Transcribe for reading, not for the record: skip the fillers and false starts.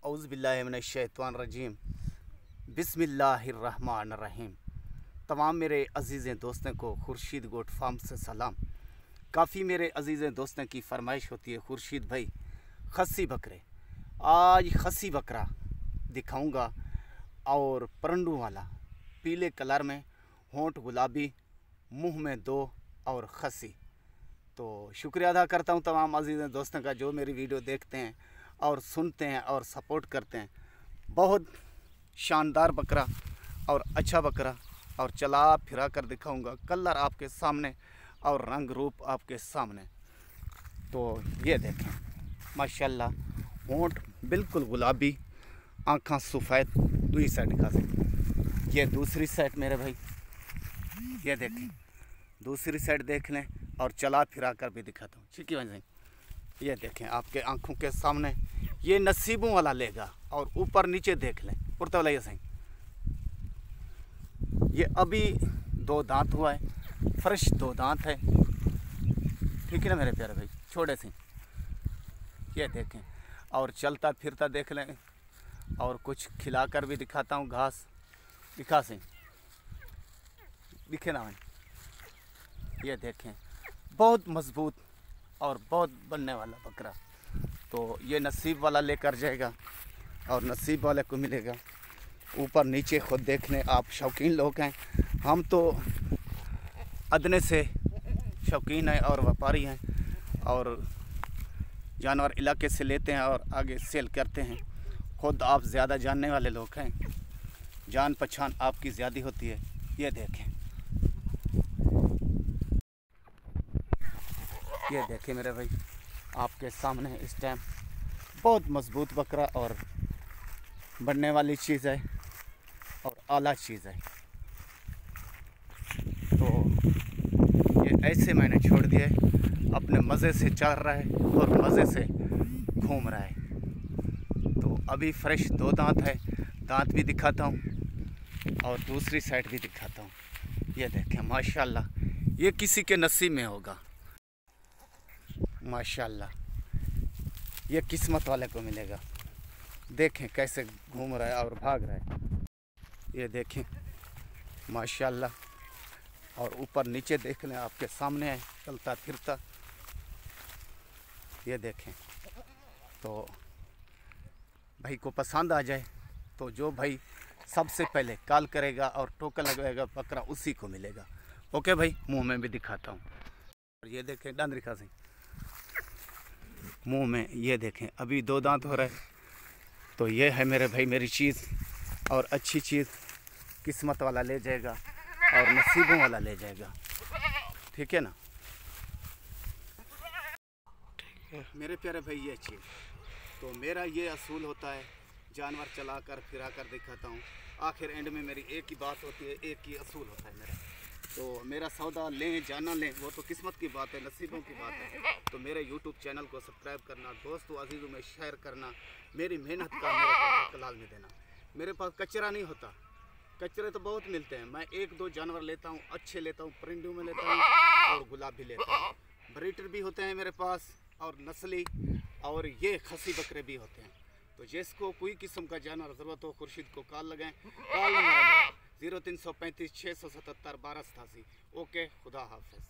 औज़ुबिल्लाहि मिनश्शैतानिर्रजीम बिस्मिल्लाहिर्रहमानिर्रहीम। तमाम मेरे अज़ीज़ दोस्तों को खुर्शीद गोट फार्म से सलाम। काफ़ी मेरे अज़ीज़ दोस्तों की फरमाइश होती है, खुर्शीद भाई खस्सी बकरे, आज खस्सी बकरा दिखाऊंगा और परंडू वाला, पीले कलर में, होंठ गुलाबी, मुंह में दो और खस्सी। तो शुक्रिया अदा करता हूं तमाम अज़ीज़ दोस्तों का जो मेरी वीडियो देखते हैं और सुनते हैं और सपोर्ट करते हैं। बहुत शानदार बकरा और अच्छा बकरा, और चला फिरा कर दिखाऊंगा, कलर आपके सामने और रंग रूप आपके सामने। तो ये देखें माशाल्लाह, होंठ बिल्कुल गुलाबी, आँखें सफ़ेद, दूसरी साइड दिखा सकते। ये दूसरी साइड मेरे भाई, ये देखें दूसरी साइड देख लें और चला फिरा कर भी दिखाता हूँ। ठीक है भाई, ये देखें आपके आंखों के सामने, ये नसीबों वाला लेगा। और ऊपर नीचे देख लें, उड़ता वाला ये सही, ये अभी 2 दांत हुआ है, फ्रेश 2 दांत है। ठीक है ना मेरे प्यारे भाई, छोटे से ये देखें और चलता फिरता देख लें, और कुछ खिलाकर भी दिखाता हूँ। घास दिखा से दिखे ना भाई, ये देखें बहुत मजबूत और बहुत बनने वाला बकरा। तो ये नसीब वाला लेकर जाएगा और नसीब वाले को मिलेगा। ऊपर नीचे खुद देख लें, आप शौकीन लोग हैं, हम तो अदने से शौकीन हैं और व्यापारी हैं, और जानवर इलाके से लेते हैं और आगे सेल करते हैं। खुद आप ज़्यादा जानने वाले लोग हैं, जान पहचान आपकी ज़्यादा होती है। ये देखें, ये देखें मेरे भाई आपके सामने इस टाइम बहुत मजबूत बकरा और बनने वाली चीज़ है और आला चीज़ है। तो ये ऐसे मैंने छोड़ दिया है, अपने मज़े से चल रहा है और मज़े से घूम रहा है। तो अभी फ्रेश 2 दांत है, दांत भी दिखाता हूँ और दूसरी साइड भी दिखाता हूँ। ये देखें माशाल्लाह, ये किसी के नसीब में होगा माशाल्लाह, ये किस्मत वाले को मिलेगा। देखें कैसे घूम रहा है और भाग रहा है, ये देखें माशाल्लाह। और ऊपर नीचे देख लें, आपके सामने है चलता फिरता, ये देखें। तो भाई को पसंद आ जाए तो जो भाई सबसे पहले कॉल करेगा और टोकन लगवाएगा बकरा, उसी को मिलेगा। ओके भाई, मुंह में भी दिखाता हूँ। और ये देखें डांदरी खा से मुंह में, ये देखें अभी 2 दांत हो रहा है। तो ये है मेरे भाई मेरी चीज़, और अच्छी चीज़ किस्मत वाला ले जाएगा और नसीबों वाला ले जाएगा। ठीक है ना, ठीक है मेरे प्यारे भाई। ये चीज़ तो मेरा ये असूल होता है, जानवर चला कर फिरा कर दिखाता हूँ। आखिर एंड में मेरी एक ही बात होती है, एक ही असूल होता है मेरा। तो मेरा सौदा लें जाना लें, वो तो किस्मत की बात है, नसीबों की बात है। तो मेरे यूट्यूब चैनल को सब्सक्राइब करना, दोस्तों अजीज़ों में शेयर करना, मेरी मेहनत का मेरे को कलाल में देना। मेरे पास कचरा नहीं होता, कचरे तो बहुत मिलते हैं। मैं 1-2 जानवर लेता हूँ, अच्छे लेता हूँ, परिंदू में लेता हूँ और गुलाबी लेता हूँ। ब्रीडर भी होते हैं मेरे पास और नस्ली, और ये खस्सी बकरे भी होते हैं। तो जिसको कोई किस्म का जानवर ज़रूरत हो, खुर्शीद को कॉल लगाएं। कॉल नंबर है 0335 677 1287। ओके, खुदा हाफिज़।